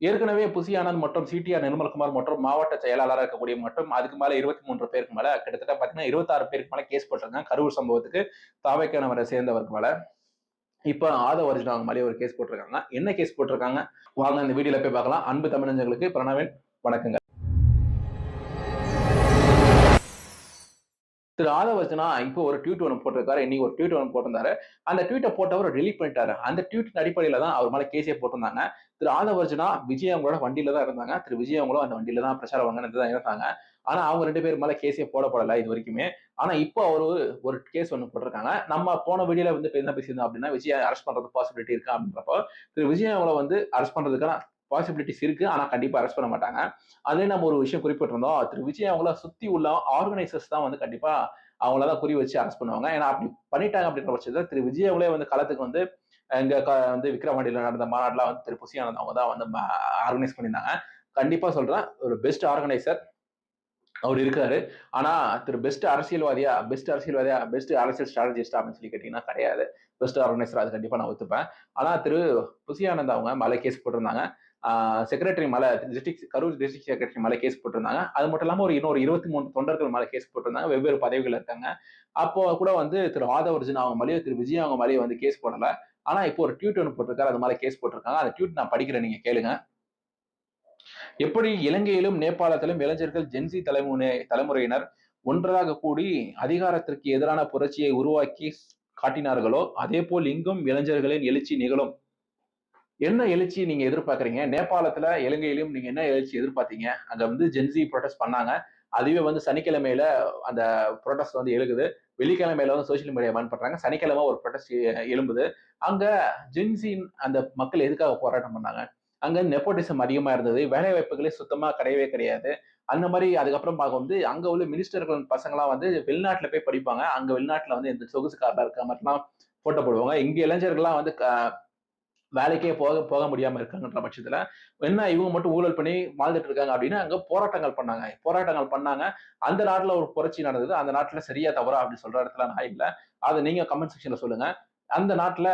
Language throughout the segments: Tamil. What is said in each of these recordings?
ஏற்கனவே புசி ஆனந்த் மற்றும் சிடிஆர் நிர்மல்குமார் மற்றும் மாவட்ட செயலாளராக இருக்கக்கூடிய மற்றும் அதுக்கு மேல 23 பேருக்கு மேல கிட்டத்தட்ட பாத்தீங்கன்னா 26 பேருக்கு மேல கேஸ் போட்டிருக்காங்க. கரூர் சம்பவத்துக்கு தாவேக்கானவரை சேர்ந்தவருக்கு மேல. இப்ப ஆதவ அர்ஜுனா அவங்க மேலே ஒரு கேஸ் போட்டிருக்காங்க. என்ன கேஸ் போட்டிருக்காங்க? வாங்க இந்த வீடியோல போய் பார்க்கலாம். அன்பு தமிழஞ்சங்களுக்கு பிரணவன் வணக்கங்க. திரு ஆதவ அர்ஜுனா இப்போ ஒரு ட்வீட் ஒன்று போட்டிருக்காரு. இன்னைக்கு ஒரு ட்வீட் ஒன்று போட்டிருந்தாரு. அந்த ட்வீட்டை போட்டவர் டெலீட் பண்ணிட்டாரு. அந்த ட்வீட் அடிப்படையில தான் அவர் மேல கேஸே போட்டிருந்தாங்க. திரு ஆதவ அர்ஜுனா விஜய் அவங்களோட வண்டியில தான் இருந்தாங்க. திரு விஜய் அவங்களும் அந்த வண்டியில தான் பிரச்சாரம் வாங்கினது தான் இருந்தாங்க. ஆனா அவங்க 2 பேர் மேல கேஸே போடப்படல இது வரைக்குமே. ஆனா இப்போ அவரு ஒரு கேஸ் ஒன்று போட்டிருக்காங்க. நம்ம போன வீடியோல வந்து என்ன பேசியிருந்தோம் அப்படின்னா, விஜய் அரெஸ்ட் பண்றது பாசிபிலிட்டி இருக்கா அப்படின்றப்போ, திரு விஜய் அவங்கள வந்து அரெஸ்ட் பண்றதுக்கான பாசிபிலிட்டிஸ் இருக்கு. ஆனா கண்டிப்பா அரெஸ்ட் பண்ண மாட்டாங்க. அதுலயே நம்ம ஒரு விஷயம் குறிப்பிட்டிருந்தோம். திரு விஜய் அவங்கள சுத்தி உள்ள ஆர்கனைசர்ஸ் தான் வந்து கண்டிப்பா அவங்கள தான் குறி வச்சு அரெஸ்ட் பண்ணுவாங்க. ஏன்னா அப்படி பண்ணிட்டாங்க அப்படின்ற பட்சத்துல திரு விஜய் அவங்களே வந்து களத்துக்கு வந்து இங்க வந்து விக்கிரவாண்டியில நடந்த மாநாடுல வந்து திரு புசி ஆனந்த் அவங்க தான் வந்து ஆர்கனைஸ் பண்ணியிருந்தாங்க. கண்டிப்பா சொல்றேன் ஒரு பெஸ்ட் ஆர்கனைசர் அவர் இருக்காரு. ஆனா திரு பெஸ்ட் அரசியல்வாதியா, பெஸ்ட் அரசியல் ஸ்ட்ராட்டஜிஸ்டா அப்படின்னு சொல்லி கேட்டீங்கன்னா கிடையாது. பெஸ்ட் ஆர்கனைசர் அது கண்டிப்பா நான் ஒத்துப்பேன். ஆனா திரு புசி ஆனந்த் அவங்க மேல கேஸ் போட்டிருந்தாங்க. செக்ரட்டரி மேல கரூர் டிஸ்ட்ரிக்ட் செக்ரட்டரி மேல கேஸ் போட்டிருந்தாங்க. அது மட்டும் இல்லாம இன்னொரு 23 தொண்டர்கள் மேல கேஸ் போட்டிருந்தாங்க. வெவ்வேறு பதவிகள் இருக்காங்க. அப்போ கூட வந்து திரு ஆதவ அர்ஜுனா அவங்க மேலயோ, திரு விஜய் அவங்க மேலயோ வந்து கேஸ் போடல. ஆனா இப்போ ஒரு ட்வீட் ஒன்று போட்டிருக்காரு. அது மேல கேஸ் போட்டிருக்காங்க. அந்த ட்வீட் நான் படிக்கிறேன் நீங்க கேளுங்க. எப்படி இலங்கையிலும் நேபாளத்திலும் இளைஞர்கள் ஜென்சி தலைமுறையினர் ஒன்றாக கூடி அதிகாரத்திற்கு எதிரான புரட்சியை உருவாக்கி காட்டினார்களோ அதே போல் இங்கும் இளைஞர்களின் எழுச்சி நிகழும். என்ன எழுச்சி நீங்க எதிர்பார்க்கறீங்க? நேபாளத்துல, இலங்கையிலும் நீங்க என்ன எழுச்சி எதிர்பார்த்தீங்க? அங்க வந்து ஜென்சி புரொடெஸ்ட் பண்ணாங்க. அதுவே வந்து சனிக்கிழமையில அந்த புரொடெஸ்ட் வந்து எழுகுது. வெள்ளிக்கிழமையில வந்து சோசியல் மீடியா பேன் பண்றாங்க. சனிக்கிழமை ஒரு புரொடெஸ்ட் எழும்புது. அங்க ஜென்சின் அந்த மக்கள் எதுக்காக போராட்டம் பண்ணாங்க? அங்க நெப்போட்டிசம் அதிகமா இருந்தது. வேலை வாய்ப்புகளே சுத்தமா கிடையவே கிடையாது. அந்த மாரி அதுக்கப்புறம் பார்க்க வந்து அங்க உள்ள மினிஸ்டர்கள் பசங்கலாம் வந்து வெளிநாட்டுல போய் படிப்பாங்க. அங்க வெளிநாட்டுல வந்து இந்த சொகுசு கார்ல இருக்க மாரிலாம் போட்டோ போடுவாங்க. இங்க இளைஞர்கள்லாம் வந்து வேலைக்கே போக போக முடியாம இருக்காங்கன்ற பட்சத்துல என்ன இவங்க மட்டும் ஊழல் பண்ணி வாழ்ந்துட்டு இருக்காங்க அப்படின்னு அங்க போராட்டங்கள் பண்ணாங்க. அந்த நாட்டுல ஒரு புரட்சி நடந்தது. அந்த நாட்டுல சரியா தவறா அப்படி சொல்ற இடத்துல நான் இல்ல. அதை நீங்க கமெண்ட் செக்ஷன்ல சொல்லுங்க. அந்த நாட்டுல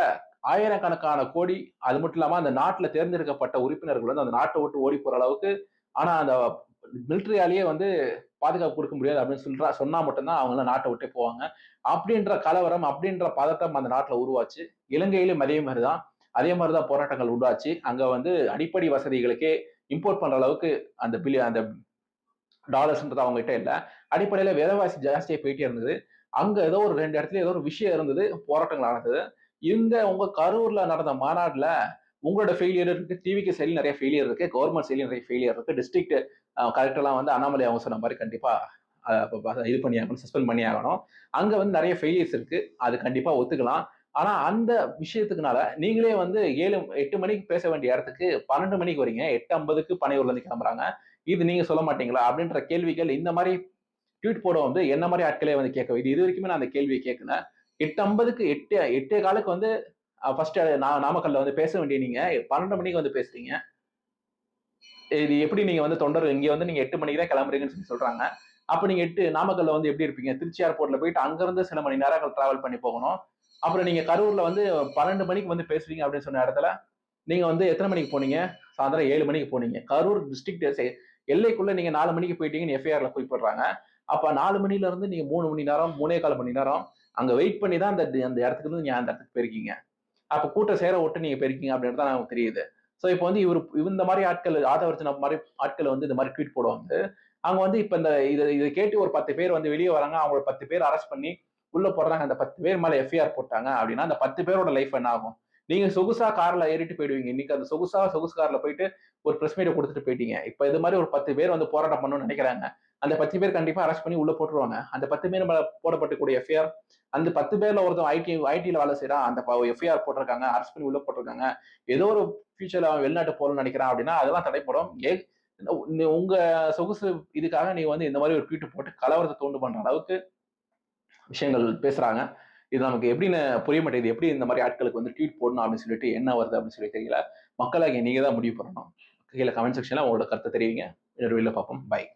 ஆயிரக்கணக்கான கோடி அது மட்டும் இல்லாம அந்த நாட்டுல தேர்ந்தெடுக்கப்பட்ட உறுப்பினர்கள் வந்து அந்த நாட்டை விட்டு ஓடி போற அளவுக்கு ஆனா அந்த மிலிட்டரியாலேயே வந்து பாதுகாப்பு கொடுக்க முடியாது அப்படின்னு சொன்னா மட்டும்தான் அவங்க நாட்டை விட்டே போவாங்க. அப்படின்ற கலவரம் அப்படின்ற பதட்டம் அந்த நாட்டுல உருவாச்சு. இலங்கையிலும் அதே மாதிரிதான் போராட்டங்கள் உண்டாச்சு. அங்க வந்து அடிப்படை வசதிகளுக்கே இம்போர்ட் பண்ற அளவுக்கு அந்த டாலர்ஸ்ன்றது அவங்க கிட்ட இல்ல. அடிப்படையில விலைவாசி ஜாஸ்தியா போயிட்டே இருந்தது. அங்க ஏதோ ஒரு 2 இடத்துல ஏதோ ஒரு விஷயம் இருந்தது. போராட்டங்கள் நடந்தது. இங்க உங்க கரூர்ல நடந்த மாநாடுல உங்களோட ஃபெயிலியர் இருக்கு. டிவிகே சைடுல நிறைய ஃபெயிலியர் இருக்கு. கவர்ன்மெண்ட் சைடுலயும் நிறைய ஃபெயிலியர் இருக்கு. டிஸ்ட்ரிக்ட் கலெக்டர்லாம் வந்து அண்ணாமலை அவங்க சொன்ன மாரி கண்டிப்பா இது பண்ணி ஆகணும். சஸ்பெண்ட் பண்ணி ஆகணும். அங்க வந்து நிறைய ஃபெயிலியர்ஸ் இருக்கு. அது கண்டிப்பா ஒத்துக்கலாம். ஆனா அந்த விஷயத்துக்குனால நீங்களே வந்து 8 மணிக்கு பேச வேண்டிய இடத்துக்கு 12 மணிக்கு வரீங்க. 8:50க்கு பனையூர்ல இருந்து கிளம்புறாங்க. இது நீங்க சொல்ல மாட்டீங்களா? அப்படின்ற கேள்விகள் இந்த மாரி ட்வீட் போட வந்து என்ன மாரி ஆட்களே வந்து கேட்க இது வரைக்குமே நான் அந்த கேள்விய கேட்கல. 8:50க்கு 8:15க்கு வந்து ஃபர்ஸ்ட் நாமக்கல்ல வந்து பேச வேண்டிய நீங்க 12 மணிக்கு வந்து பேசுறீங்க. இது எப்படி நீங்க வந்து தொண்டர் இங்க வந்து நீங்க 8 மணிக்கு தான் கிளம்புறீங்கன்னு சொல்லி சொல்றாங்க. அப்ப நீங்க நாமக்கல்ல வந்து எப்படி இருப்பீங்க? திருச்சி ஏர்போர்ட்ல போயிட்டு அங்கிருந்து சில மணி நேரங்கள் டிராவல் பண்ணி போகணும். அப்புறம் நீங்க கரூர்ல வந்து 12 மணிக்கு வந்து பேசுவீங்க அப்படின்னு சொன்ன இடத்துல, நீங்க வந்து எத்தன மணிக்கு போனீங்க? சாயந்தரம் 7 மணிக்கு போனீங்க. கரூர் டிஸ்ட்ரிக்ட் எல்லைக்குள்ள நீங்க 4 மணிக்கு போயிட்டீங்கன்னு எஃப்ஐஆர்ல குறிப்பிடுறாங்க. அப்ப 4 மணில இருந்து நீங்க 3 மணி நேரம், 3 1/4 மணி நேரம் அங்க வெயிட் பண்ணி தான் அந்த அந்த இடத்துக்கு இருந்து நீங்க அந்த இடத்துக்கு போயிருக்கீங்க. அப்ப கூட்டம் சேர விட்டு நீங்க போயிருக்கீங்க அப்படின்னு தான் நமக்கு தெரியுது. சோ இப்ப வந்து இந்த மாரி ஆட்கள் ஆதவர்ஜன மாரி ஆட்கள் வந்து இந்த மாரி ட்வீட் போடுவாங்க. அவங்க வந்து இப்ப இத கேட்டு ஒரு 10 பேர் வந்து வெளிய வராங்க. அவங்கள 10 பேர் அரெஸ்ட் பண்ணி உள்ள போடுறாங்க. அந்த 10 பேர் மேல எஃப்ஐஆர் போட்டாங்க அப்படின்னா, அந்த 10 பேரோட லைஃப் என்ன ஆகும்? நீங்க சொகுசா கார்ல ஏறிட்டு போயிடுவீங்க. இன்னைக்கு அந்த சொகுசு கார்ல போயிட்டு ஒரு பிரஸ் மீட்ட குடுத்துட்டு போயிட்டீங்க. இப்ப இது மாரி ஒரு 10 பேர் வந்து போராட்டம் பண்ணணும்னு நெனைக்கிறாங்க. அந்த 10 பேர் கண்டிப்பா அரெஸ்ட் பண்ணி உள்ள போட்டுருவாங்க. அந்த 10 பேர் மேல போடப்படக்கூடிய எஃப்ஐஆர் அந்த 10 பேர்ல ஒருத்தன் ஐடில வேலை செய்றான். அந்த எஃப்ஐஆர் போட்டிருக்காங்க. அரெஸ்ட் பண்ணி உள்ள போட்டிருக்காங்க. ஏதோ ஒரு ஃபியூச்சர்ல அவன் வெளிநாட்டு போகணும்னு நெனைக்கிறான் அப்படின்னா, அதெல்லாம் தடைப்படும். உங்க சொகுசு இதுக்காக நீங்க வந்து இந்த மாரி ஒரு ட்வீட் போட்டு கலவரத்த தூண்டு பண்ற அளவுக்கு விஷயங்கள் பேசுறாங்க. இது நமக்கு எப்படின்னு புரிய மாட்டேங்குது. எப்படி இந்த மாரி ஆட்களுக்கு வந்து ட்வீட் போடணும் அப்படின்னு சொல்லிட்டு என்ன வருது அப்படின்னு சொல்லி தெரியல. மக்களாகிய நீங்க தான் முடிவு பண்ணணும். கீழ கமெண்ட் செக்ஷன்ல உங்களோட கருத்த தெரிவிங்க. இன்னொரு வீடியோல பார்ப்போம். பை.